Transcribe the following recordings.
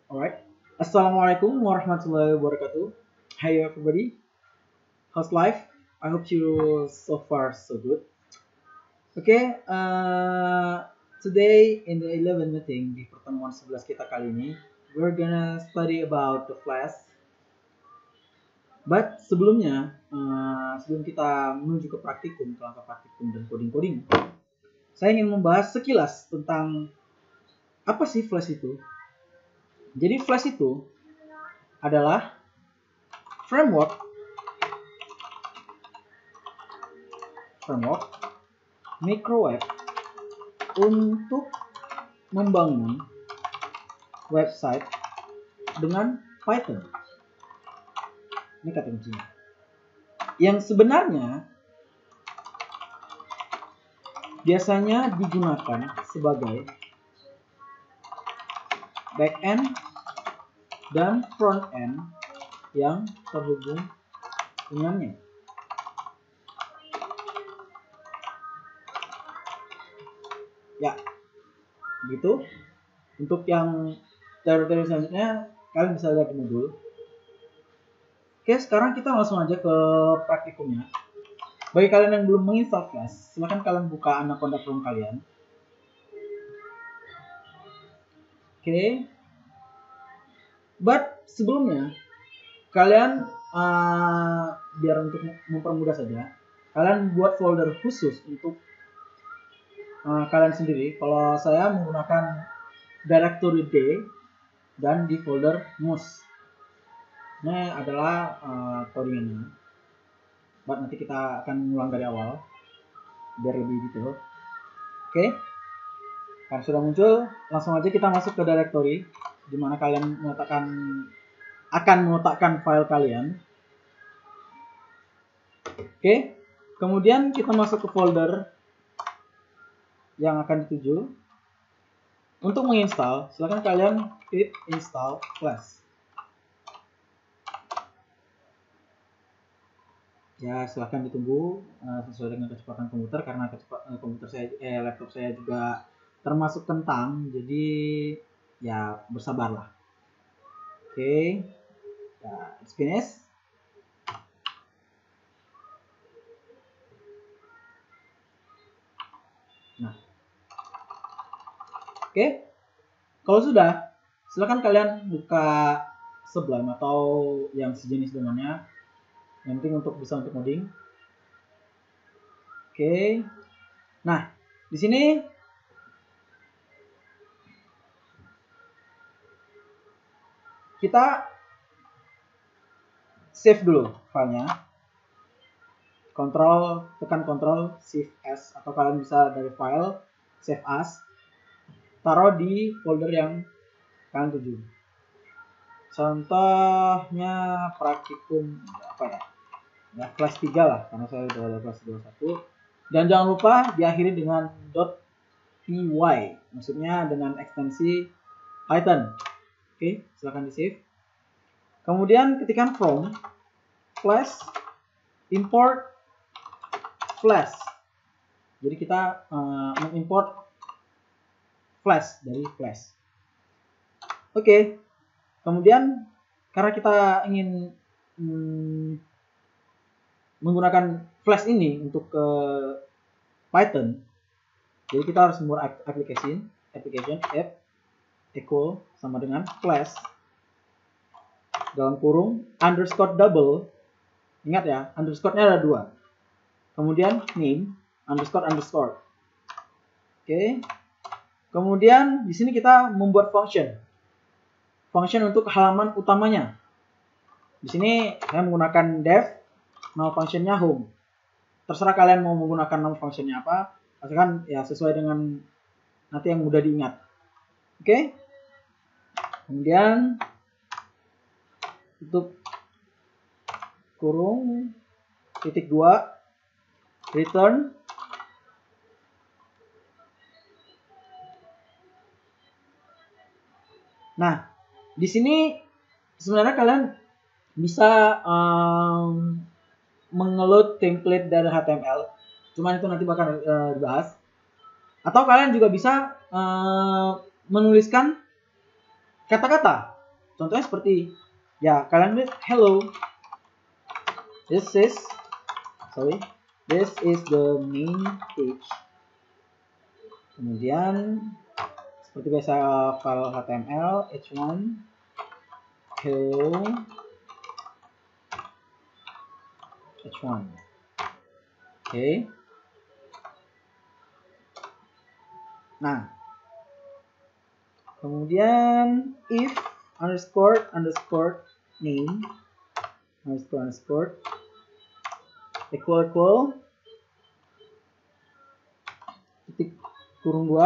Alright. Assalamualaikum warahmatullahi wabarakatuh. Hi everybody. How's life? I hope you so far so good. Okay. Today in the 11 meeting di pertemuan 11 kita kali ini, we're gonna study about the Flash. But sebelumnya, sebelum kita menuju ke praktikum, ke langkah praktikum dan coding-coding, saya ingin membahas sekilas tentang apa sih Flash itu. Jadi Flash itu adalah framework microweb untuk membangun website dengan Python. Ini kata kuncinya. Yang sebenarnya biasanya digunakan sebagai back-end dan front-end yang terhubung dengannya. Ya, gitu. Untuk yang teori-teori selanjutnya, kalian bisa lihat di modul. Oke, sekarang kita langsung aja ke praktikumnya. Bagi kalian yang belum menginstal Flash, silahkan kalian buka Anaconda Chrome kalian. Oke. But sebelumnya, kalian biar untuk mempermudah saja, kalian buat folder khusus untuk kalian sendiri. Kalau saya menggunakan directory D dan di folder mus. Ini adalah codingannya. But nanti kita akan ulang dari awal biar lebih detail. Oke. Karena sudah muncul, langsung aja kita masuk ke directory di mana kalian akan meletakkan file kalian. Oke. Kemudian kita masuk ke folder yang akan dituju. Untuk menginstal, silakan kalian klik install Flash. Ya, silahkan ditunggu sesuai dengan kecepatan komputer karena laptop saya juga termasuk kentang, jadi ya bersabarlah. Oke. Ya, it's finished. Nah, oke. Kalau sudah, silakan kalian buka Sublime atau yang sejenis dengannya. Yang penting bisa untuk coding. Oke. Nah, di sini kita save dulu filenya. Tekan Ctrl Shift S atau kalian bisa dari file save as, taruh di folder yang kalian tuju. Contohnya praktikum apa ya? Ya Flash 3 lah, karena saya udah ada Flash 21. Dan jangan lupa diakhiri dengan .py, maksudnya dengan ekstensi Python. Oke, silakan di save. Kemudian ketikkan from Flash import Flash. Jadi kita mengimport Flash dari Flash. Oke. Kemudian karena kita ingin menggunakan Flash ini untuk ke Python, jadi kita harus membuat application app equal sama dengan Flash dalam kurung _double. Ingat ya, underscore-nya ada 2. Kemudian name __. Oke. Kemudian di sini kita membuat function untuk halaman utamanya. Di sini saya menggunakan dev, nama functionnya home. Terserah kalian mau menggunakan nama functionnya apa, asalkan ya sesuai dengan nanti yang mudah diingat. Oke. Kemudian tutup kurung titik 2 return. Nah, di sini sebenarnya kalian bisa mengeload template dari HTML, cuman itu nanti bakal dibahas. Atau kalian juga bisa menuliskan kata-kata Contohnya seperti ya kalian lihat hello. This is the main page. Kemudian seperti biasa file HTML h1 hello h1. Oke. Nah, kemudian if underscore name underscore equal titik kurung 2,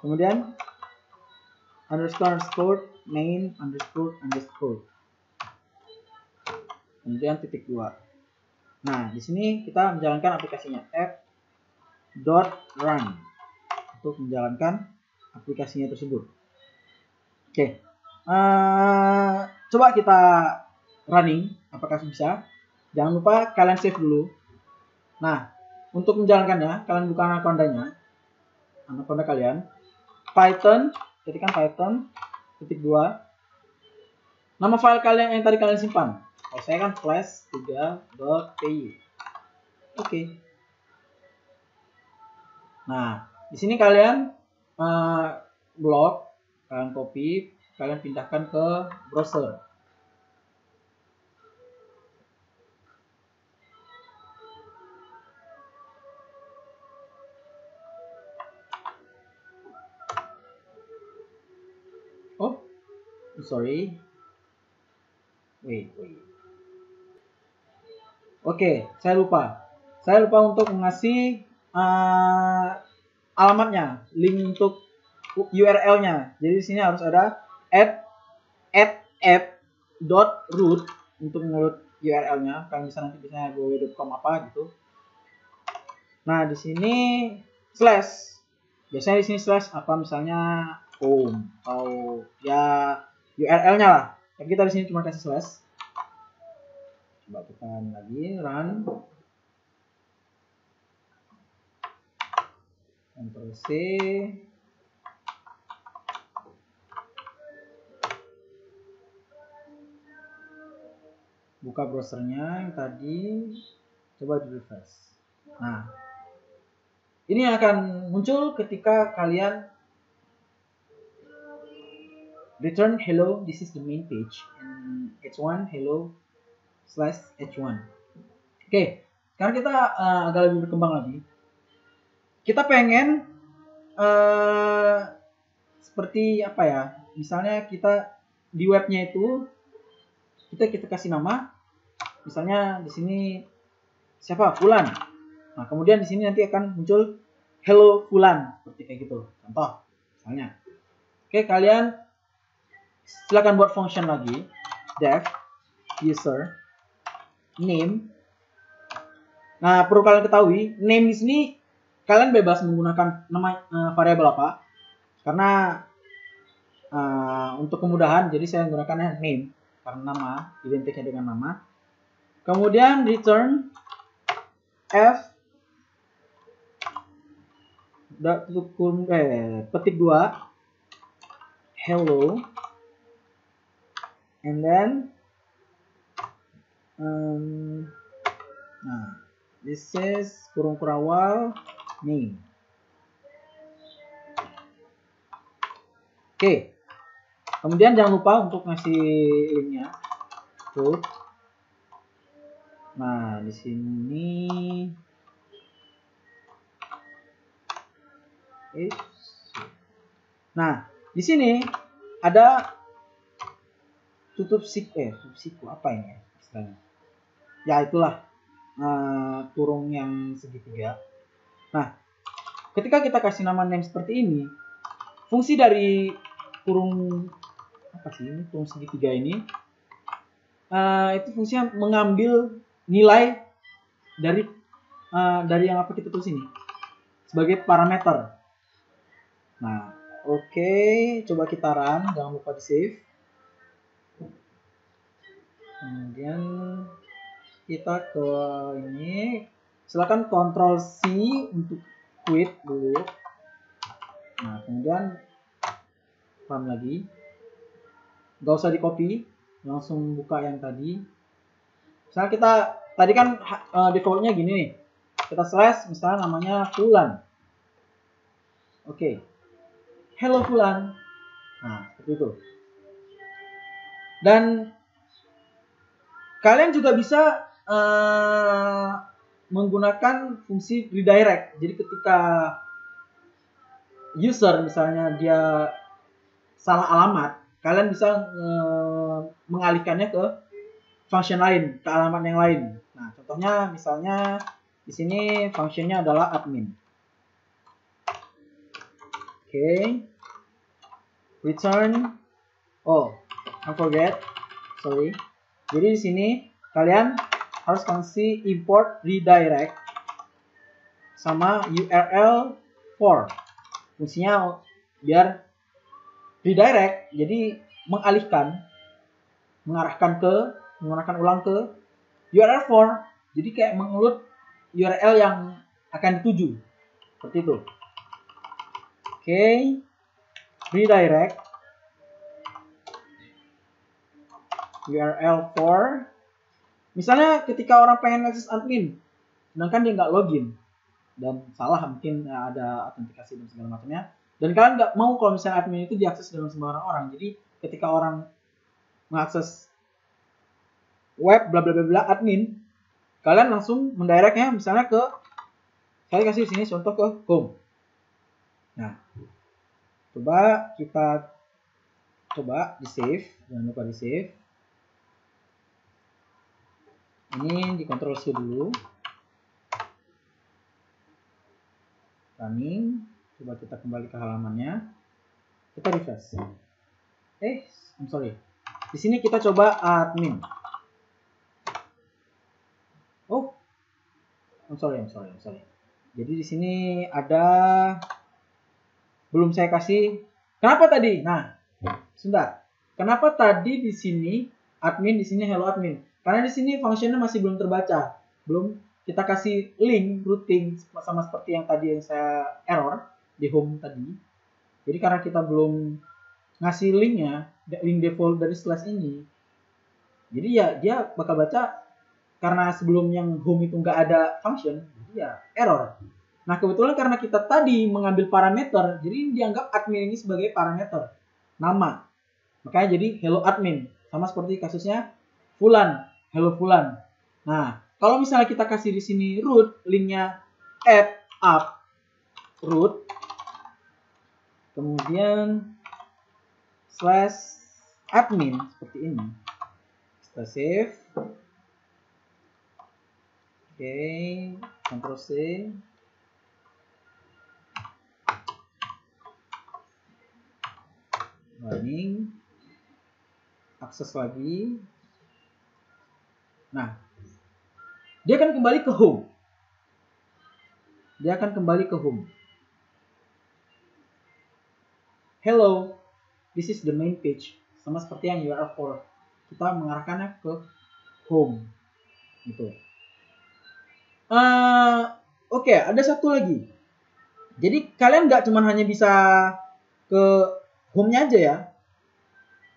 kemudian underscore main underscore kemudian titik 2. Nah, di sini kita menjalankan aplikasinya f.run untuk menjalankan aplikasinya tersebut. Oke, coba kita running, apakah bisa? Jangan lupa kalian save dulu. Nah, untuk menjalankannya, kalian buka anaconda kalian, Python, ketikkan Python, titik 2, nama file kalian yang tadi kalian simpan. Kalau saya kan flash3.py. Oke. Nah, di sini kalian blok, kalian copy, kalian pindahkan ke browser. Oh, sorry. Wait. Oke, saya lupa untuk ngasih alamatnya, link untuk URL-nya. Jadi di sini harus ada app.root untuk menurut URL-nya. Kalian bisa nanti bisa www.com apa gitu. Nah, di sini slash. Biasanya di sini slash apa misalnya home atau ya URL-nya lah. Tapi kita di sini cuma kasih slash. Coba kita lagi run. Ctrl C. Buka browsernya yang tadi. Coba di refresh. Nah, ini akan muncul ketika kalian return hello, this is the main page, and h1 hello /h1. Oke, sekarang kita agak lebih berkembang lagi. Kita pengen seperti apa ya? Misalnya kita di webnya itu kita kasih nama, misalnya di sini siapa? Fulan. Nah, kemudian di sini nanti akan muncul hello Fulan seperti kayak gitu. Contoh, misalnya. Oke, kalian silakan buat function lagi, def user name. Nah, perlu kalian ketahui, name di sini kalian bebas menggunakan nama variabel apa, karena untuk kemudahan, jadi saya menggunakannya name karena nama, identiknya dengan nama. Kemudian return f petik 2 hello, and then nah, this is kurung kurawal name. Oke. Kemudian jangan lupa untuk ngasih linknya. Tuh. Nah, di sini nah, di sini ada tutup siku apa ini istilahnya? Ya itulah kurung yang segitiga. Nah, ketika kita kasih nama name seperti ini, fungsi dari kurung apa sih ini, kurung segitiga ini itu fungsinya mengambil nilai dari yang apa kita tulis ini sebagai parameter. Nah, oke, coba kita run, jangan lupa di save. Kemudian kita ke ini, silakan Ctrl C untuk quit dulu. Nah, kemudian run lagi. Gak usah di copy, langsung buka yang tadi. Misalnya kita tadi kan defaultnya gini nih, kita slash misalnya namanya Fulan. Oke. Hello Fulan. Nah, seperti itu. Dan kalian juga bisa menggunakan fungsi redirect. Jadi ketika user misalnya dia salah alamat, kalian bisa mengalihkannya ke function lain, ke alamat yang lain. Nah, contohnya misalnya di sini functionnya adalah admin. Oke. Return. Oh, I forget. Sorry. Jadi di sini kalian harus kasih import redirect sama URL for. Fungsinya biar redirect, jadi mengarahkan ulang ke URL for. Jadi kayak mengulut URL yang akan dituju. Seperti itu. Oke. Redirect URL for. Misalnya ketika orang pengen akses admin, sedangkan dia nggak login dan salah, mungkin ada autentikasi dan segala macamnya, dan kalian nggak mau kalau misalnya admin itu diakses dengan sembarang orang. Jadi ketika orang mengakses web bla bla bla admin, kalian langsung mendirectnya misalnya ke, saya kasih sini contoh ke home. Nah, kita coba di save, jangan lupa di save. Ini di Ctrl C dulu. Running. Coba kita kembali ke halamannya. Kita refresh. I'm sorry. Di sini kita coba admin. Oh, I'm sorry. Jadi di sini ada, belum saya kasih. Kenapa tadi? Nah, sebentar. Kenapa tadi di sini admin, di sini hello admin? Karena di sini functionnya masih belum terbaca. Belum kita kasih link routing sama seperti yang tadi yang saya error di home tadi. Jadi karena kita belum ngasih linknya, link default dari slash ini, jadi ya dia bakal baca karena sebelum yang home itu nggak ada function, jadi ya error. Nah, kebetulan karena kita tadi mengambil parameter, jadi dianggap admin ini sebagai parameter nama, makanya jadi hello admin, sama seperti kasusnya Fulan, hello Fulan. Nah, kalau misalnya kita kasih di sini root, linknya add up root, kemudian slash admin seperti ini, kita save. Oke, Ctrl C. Running. Akses lagi. Nah, dia akan kembali ke home. Hello, this is the main page. Sama seperti yang URL for. Kita mengarahkannya ke home. Gitu. Oke, ada satu lagi. Jadi kalian nggak cuma hanya bisa ke home-nya aja ya.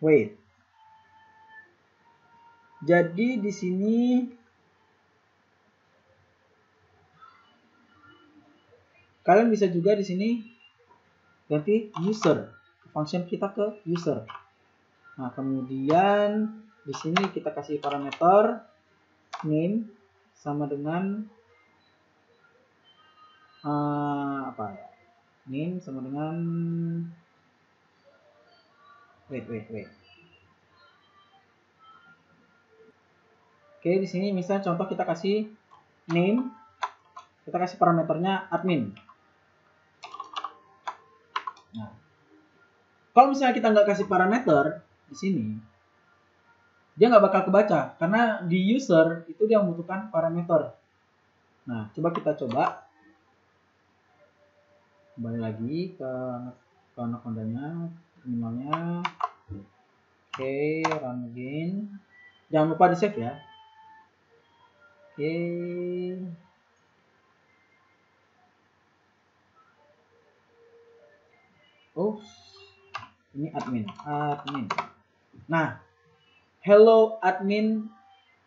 Wait. Jadi di sini kalian bisa juga di sini ganti user, function kita ke user. Nah, kemudian di sini kita kasih parameter name sama dengan name sama dengan wait. Oke, di sini misalnya contoh kita kasih name, kita kasih parameternya admin. Nah, kalau misalnya kita nggak kasih parameter di sini, dia nggak bakal kebaca karena di user itu dia membutuhkan parameter. Nah, coba kembali lagi ke Anaconda-nya, terminalnya. Oke, run again. Jangan lupa di save ya. Oke. Oh, ini admin. Nah, hello admin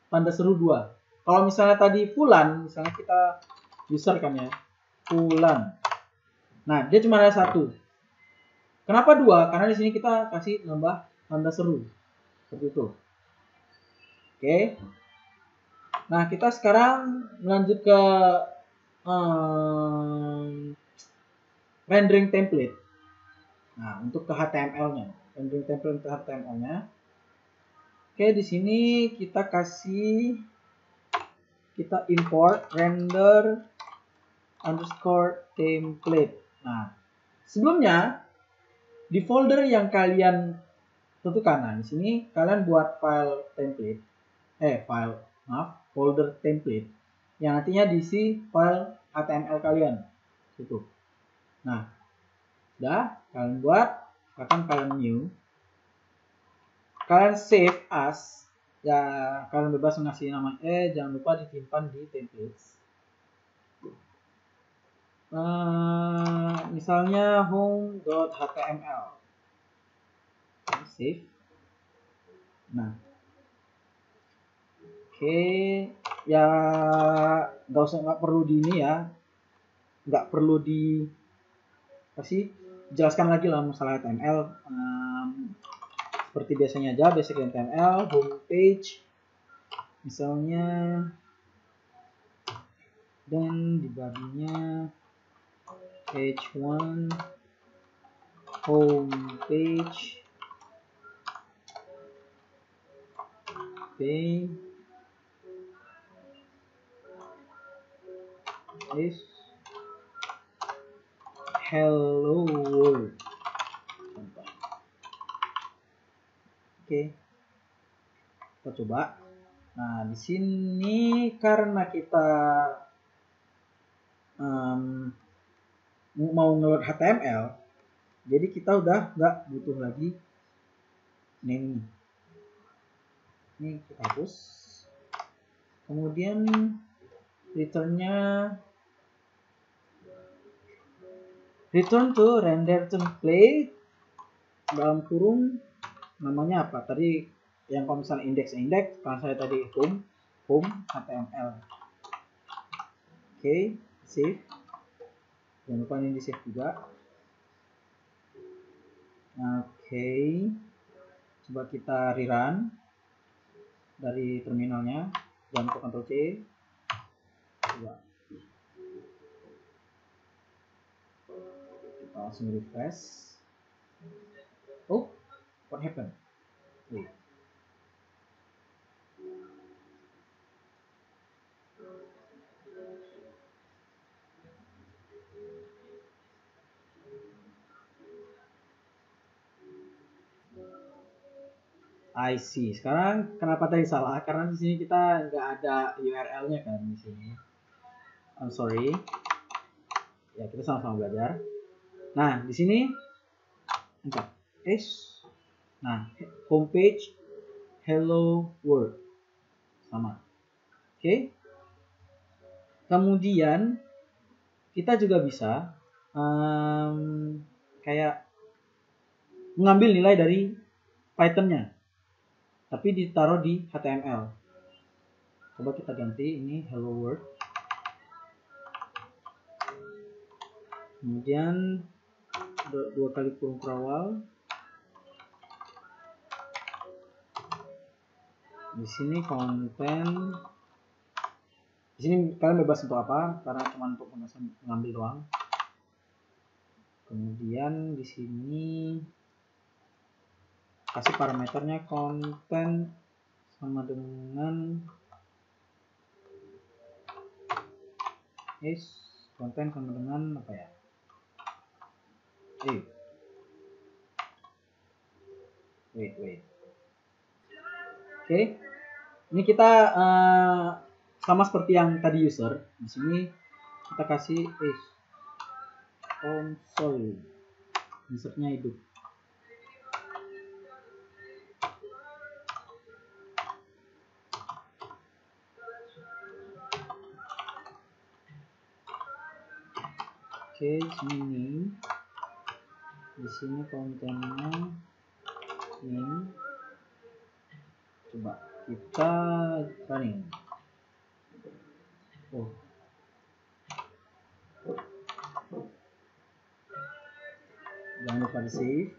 tanda seru 2. Kalau misalnya tadi Fulan, misalnya kita user kan ya, Fulan. Nah, dia cuma ada 1. Kenapa 2? Karena di sini kita kasih nambah tanda seru. Seperti itu. Oke. Nah, kita sekarang lanjut ke rendering template. Nah, untuk ke HTML-nya, rendering template untuk HTML-nya. Oke, di sini kita import render underscore template. Nah, sebelumnya di folder yang kalian tentukan, nah di sini kalian buat folder template yang nantinya diisi file HTML kalian. Itu. Nah, udah kalian buat, kalian new, kalian save as, ya kalian bebas ngasih nama, jangan lupa disimpan di templates. Misalnya home.html, save. Nah, oke, ya nggak perlu di ini ya, nggak perlu di jelaskan lagi lah masalah HTML. Seperti biasanya aja, basic HTML, home page, misalnya, dan di body-nya page 1 home page, oke, is hello world. Oke, kita coba. Nah, di sini karena kita mau ngeload HTML, jadi kita udah nggak butuh lagi name. Ini kita hapus. Kemudian return to render template dalam kurung namanya apa tadi, yang kalau misalnya index, kalau saya tadi home HTML. Oke, save. Jangan lupa ini di save juga. Oke, coba kita rerun dari terminalnya, jangan lupa Ctrl C. Coba kita langsung refresh. Oh, what happened? Wait. I see. Sekarang kenapa tadi salah? Karena di sini kita nggak ada URL-nya kan di sini. I'm sorry. Ya, kita sama-sama belajar. Nah, di sini nah, homepage hello world sama. Oke. Kemudian kita juga bisa kayak mengambil nilai dari Python-nya, tapi ditaruh di HTML. Coba kita ganti ini hello world. Kemudian 2 kali kurung terawal. Di sini konten. Di sini kalian bebas untuk apa, karena cuma untuk mengambil doang. Kemudian di sini kasih parameternya konten sama dengan konten sama dengan apa ya? Wait. Oke. Ini kita sama seperti yang tadi user. Di sini kita kasih console. Insertnya hidup. Oke, di sini kontennya ini kita running. Oh. Jangan lupa di save.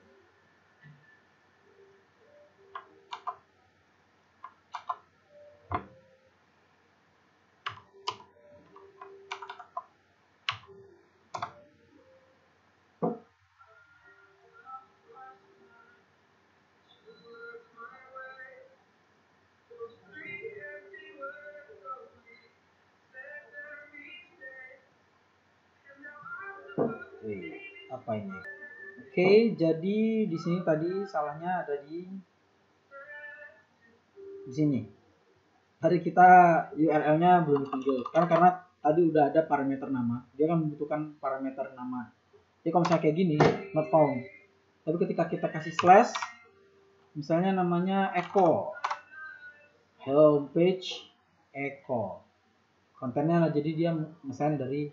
Apa ini? Oke, jadi di sini tadi salahnya ada di sini. Tadi kita URL-nya belum dipanggil karena tadi udah ada parameter nama. Dia kan membutuhkan parameter nama. Jadi kalau misalnya kayak gini, not found. Tapi ketika kita kasih slash, misalnya namanya echo, homepage echo, kontennya jadi dia misalnya dari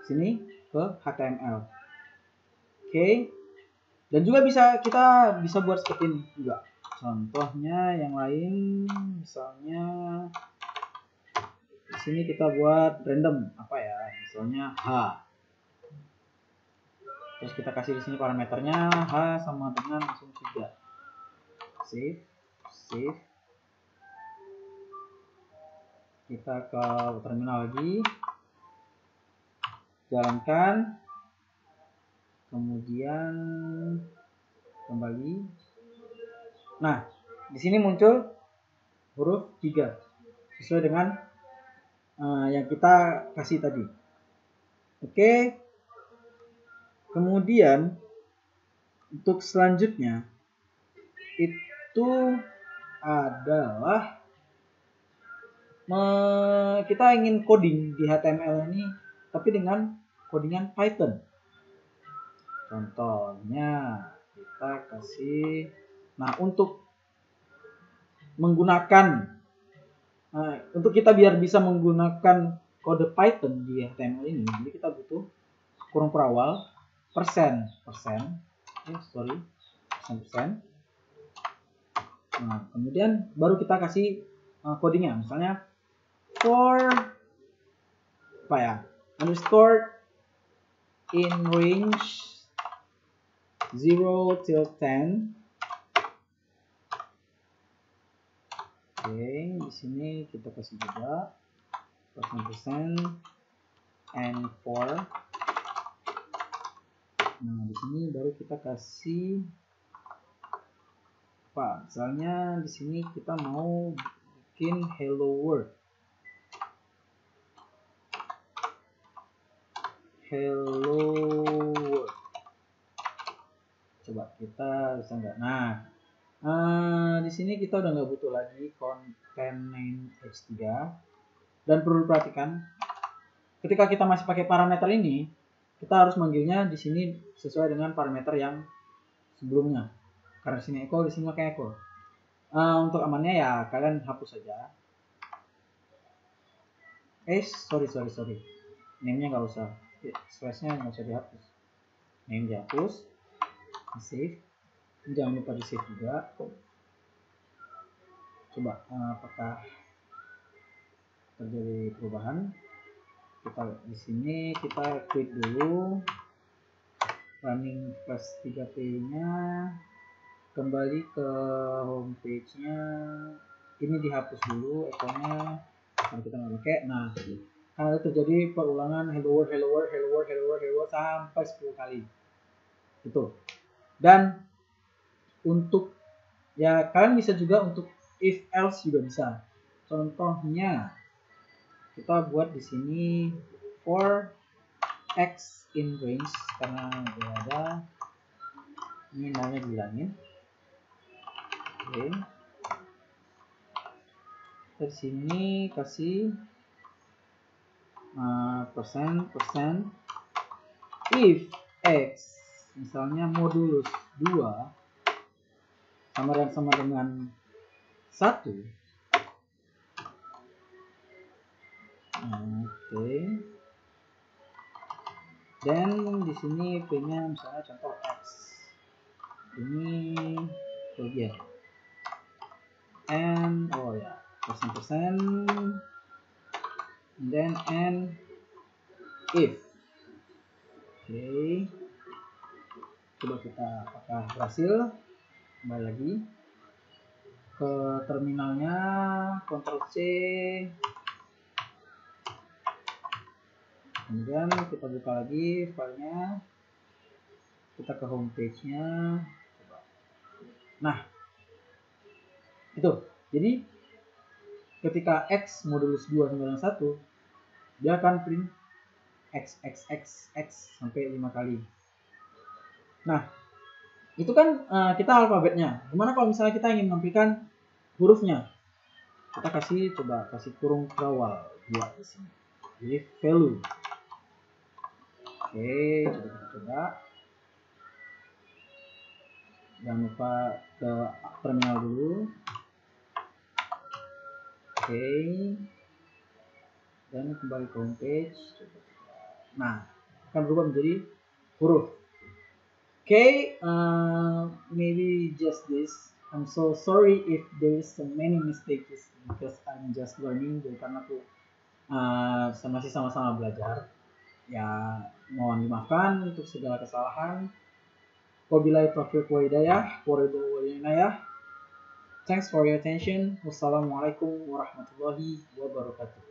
sini ke HTML. Oke. Dan juga kita bisa buat seperti ini juga. Contohnya yang lain, misalnya di sini kita buat random apa ya, misalnya H. Terus kita kasih di sini parameternya H sama dengan langsung 3. Save. Kita ke terminal lagi. Jalankan. Kemudian kembali. Nah, di sini muncul huruf 3 sesuai dengan yang kita kasih tadi. Oke. Kemudian untuk selanjutnya itu adalah kita ingin coding di HTML ini tapi dengan codingan Python. Contohnya kita kasih, nah untuk menggunakan, untuk kita biar bisa menggunakan kode Python di HTML ini, jadi kita butuh kurung perawal persen. Nah kemudian baru kita kasih codingnya, misalnya for apa ya, underscore in range 0 till 10. Oke, di sini kita kasih juga persen and for. Nah, di sini baru kita kasih apa? Misalnya di sini kita mau bikin hello world. Coba kita bisa nggak? Nah, di sini kita udah nggak butuh lagi content name h3. Dan perlu diperhatikan, ketika kita masih pakai parameter ini, kita harus manggilnya di sini sesuai dengan parameter yang sebelumnya. Karena di sini echo, di sini pakai echo. Untuk amannya ya kalian hapus saja. Sorry. Name-nya nggak usah. Slash-nya nggak usah dihapus. Name dihapus. Save. Jangan lupa di save juga. Coba apakah terjadi perubahan. Kita di sini kita klik dulu running plus 3p-nya, kembali ke homepage-nya. Ini dihapus dulu echo-nya karena kita nggak pakai. Nah, karena terjadi perulangan hello world sampai 10 kali. Itu. Dan untuk ya kalian bisa juga untuk if else juga bisa. Contohnya kita buat di sini for x in range, karena udah ada ini namanya bilangin. Oke. Dari sini kasih persen if x misalnya modulus 2 sama dengan 1. Oke. Dan di sini p-nya misalnya contoh x. Ini kerugian. and oh ya persen and then and if. Oke, coba kita apakah berhasil. Kembali lagi ke terminalnya, Ctrl C, kemudian kita buka lagi filenya, kita ke homepage nya. Nah itu, jadi ketika X modulus 291 dia akan print X sampai 5 kali. Nah itu kan kita alfabetnya. Gimana kalau misalnya kita ingin menampilkan hurufnya? Kita coba kasih kurung kawal buat di sini. Jadi value. Oke, coba kita coba. Jangan lupa ke terminal dulu. Oke. Dan kembali ke homepage. Nah, akan berubah menjadi huruf. Okay, maybe just this. I'm so sorry if there is so many mistakes because I'm just learning. Jadi karena aku masih sama-sama belajar. Ya, mohon dimaafkan untuk segala kesalahan. Wabillahi taufiq wa hidayah. Thanks for your attention. Wassalamualaikum warahmatullahi wabarakatuh.